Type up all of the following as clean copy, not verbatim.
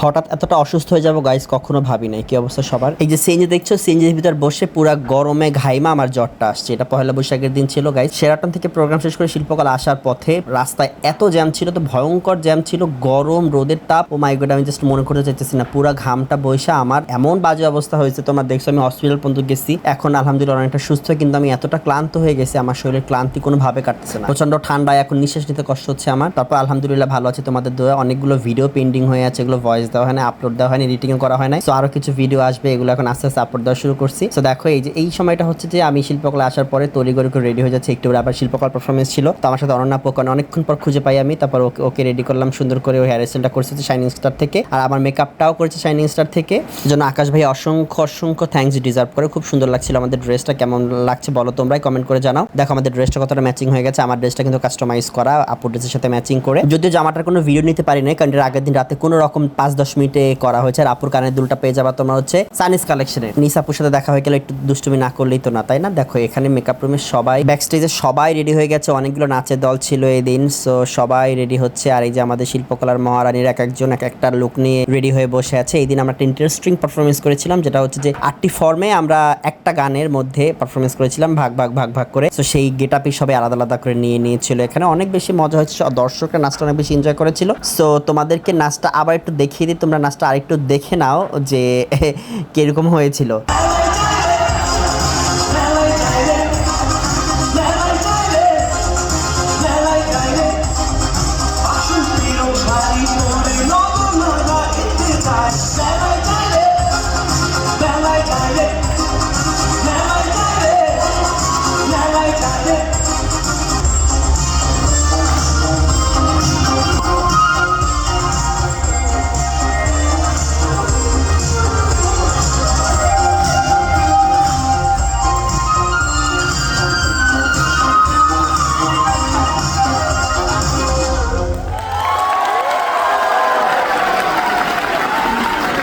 হঠাৎ এতটা অসুস্থ হয়ে যাবো গাইস কখনো ভাবি নাই। কি অবস্থা সবার? এই যে সিএনজি দেখছো, সিএনজির ভিতর বসে পুরা গরমে ঘাইমা আমার জ্বরটা আসছে। এটা পহেলা বৈশাখের দিন ছিল গাইস। শেরাটন থেকে প্রোগ্রাম শেষ করে শিল্পকলা আসার পথে রাস্তায় এত জ্যাম ছিল, তো ভয়ঙ্কর জ্যাম ছিল, গরম রোদের তাপ। ও মাই গড, আমি জাস্ট মনে করতে চাইতেছি না, পুরা ঘামটা বৈশা আমার এমন বাজে অবস্থা হয়েছে। তোমরা দেখছো আমি হসপিটাল পর্যন্ত গেছি, এখন আলহামদুলিল্লাহ অনেকটা সুস্থ, কিন্তু আমি এতটা ক্লান্ত হয়ে গেছি, আমার শরীরের ক্লান্তি কোনোভাবে কাটতেছে না। প্রচন্ড ঠান্ডায় এখন নিঃশ্বাস নিতে কষ্ট হচ্ছে আমার। তারপর আলহামদুলিল্লাহ ভালো আছে তোমাদের দোয়া। অনেকগুলো ভিডিও পেন্ডিং হয়ে আছে, এগুলো ভয়েস দেওয়া হয় না, আপলোড দেওয়া হয়নি, এডিটিং করা হয় নাই। সো আরো কিছু ভিডিও আসবে, এগুলো এখন আস্তে আস্তে আপলোড দেওয়া শুরু করছি। সো দেখো এই যে এই সময়টা হচ্ছে যে আমি শিল্পকলা আসার পরে তড়িঘড়ি করে রেডি হয়ে যাচ্ছে, একটু আবার শিল্পকলা পারফরমেন্স ছিল। তো আমার সাথে অনন্যা পোকন অনেকক্ষণ পর খুঁজে পাই আমি, তারপর ওকে রেডি করলাম সুন্দর করে। ওই হেয়ার স্টাইলটা করছে শাইনিং স্টার থেকে, আর আমার মেকআপটাও করেছে শাইনিং স্টার থেকে। জন্য আকাশ ভাই অসংখ্য অসংখ্য থ্যাঙ্কস ডিজার্ভ করে। খুব সুন্দর লাগছিল আমাদের ড্রেসটা। কেমন লাগছে বলো তোমরাই কমেন্ট করে জানাও। দেখো আমাদের ড্রেসটা কতটা ম্যাচিং হয়ে গেছে। আমার ড্রেসটা কিন্তু কাস্টমাইজ করা আপু ড্রেসের সাথে ম্যাচিং করে। যদিও জামাটার কোনো ভিডিও নিতে পারি নাই, কারণ এর আগের দিন রাতে কোনো রকম 5-10 মিনিটে করা হয়েছে। আর আপুর কানের দুলটা পেয়ে যাবা তোমরা হচ্ছে সানিস কালেকশনের। নিসাপুর সাথে দেখা হয়ে গেলে একটু দুষ্টুমি না করলেই তো না, তাই না? দেখো এখানে মেকআপ রুমে সবাই, ব্যাক স্টেজে সবাই রেডি হয়ে গেছে। অনেকগুলো নাচের দল ছিল এই দিন, সো সবাই রেডি হচ্ছে। আর এই যে আমাদের শিল্পকলার মহারানীর এক একজন এক একটা লুক নিয়ে রেডি হয়ে বসে আছে। এই দিন আমরা একটা ইন্টারেস্টিং পারফরমেন্স করেছিলাম, যেটা হচ্ছে যে 8টি ফর্মে আমরা একটা গানের মধ্যে পারফরমেন্স করেছিলাম ভাগ ভাগ ভাগ ভাগ করে। তো সেই গেট আপই সবাই আলাদা আলাদা করে নিয়ে নিয়েছিল। এখানে অনেক বেশি মজা হয়েছে, দর্শকরা নাচটা অনেক বেশি এনজয় করেছিল। সো তোমাদেরকে নাচটা আবার একটু দেখিয়ে দিই, তোমরা নাচটা আরেকটু দেখে নাও যে কিরকম হয়েছিল।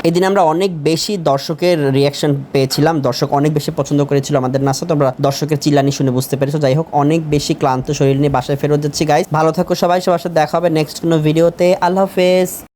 এদিন আমরা অনেক বেশি দর্শকের রিয়াকশন পেয়েছিলাম, দর্শক অনেক বেশি পছন্দ করেছিল আমাদের নাচটা। তোমরা দর্শকের চিল্লানি শুনে বুঝতে পেরেছো। যাই হোক, অনেক বেশি ক্লান্ত শরীর নিয়ে বাসায় ফেরত যাচ্ছি গাইস। ভালো থাকো সবাই, সবার সাথে দেখা হবে নেক্সট কোনো ভিডিওতে। আল্লাহ হাফেজ।